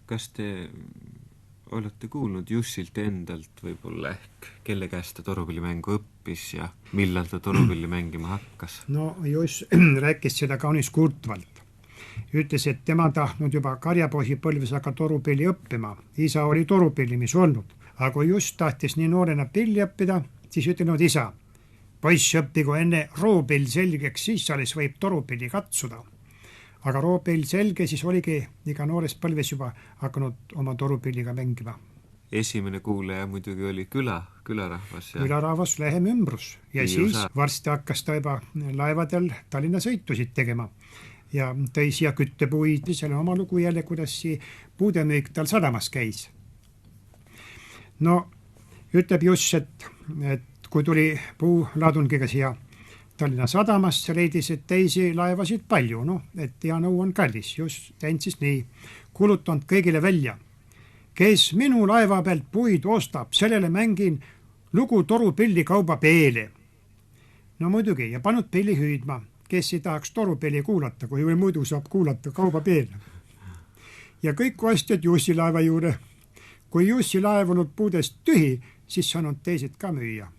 Kas te olete kuulnud Jussilt endalt võib-olla ehk, kelle käest ta torupillimängu õppis ja millal ta torupilli mängima hakkas? No Juss rääkis seda kaunis kurtvalt. Ütles, et tema tahtnud juba karjapoisi põlves hakka torupilli õppima. Isa oli torupillimis olnud. Aga kui Juss tahtis nii noorena pilli õppida, siis ütlenud isa, poiss õppigu enne roopill selgeks, siis alles võib torupilli katsuda. Aga roopill selge, siis oligi iga noores põlves juba hakanud oma torupilliga mängima. Esimene kuulaja muidugi oli külarahvas. Külarahvas Läheme ümbrus ja siis varsti hakkas ta juba laevadel Tallinna sõitusid tegema. Ja tõi siia küttepuid, seal on oma lugu jälle, kuidas puudemüük tal sadamas käis. No, ütleb Juss, et kui tuli puulaadungiga siia Tallinna sadamast, see leidis, et teisi laevasid palju, et ja nõu on kallis. Just tentsis nii, kulutanud kõigile välja. Kes minu laeva pealt puid ostab, sellele mängin lugu torupilli kauba peele. No muidugi, ja pannud pilli hüüdma, kes ei tahaks torupilli kuulata, kui muidu saab kuulata kauba peele. Ja kõik ostjad Jussi laeva juurde. Kui Jussi laev olnud puudest tühi, siis saanud teised ka müüa.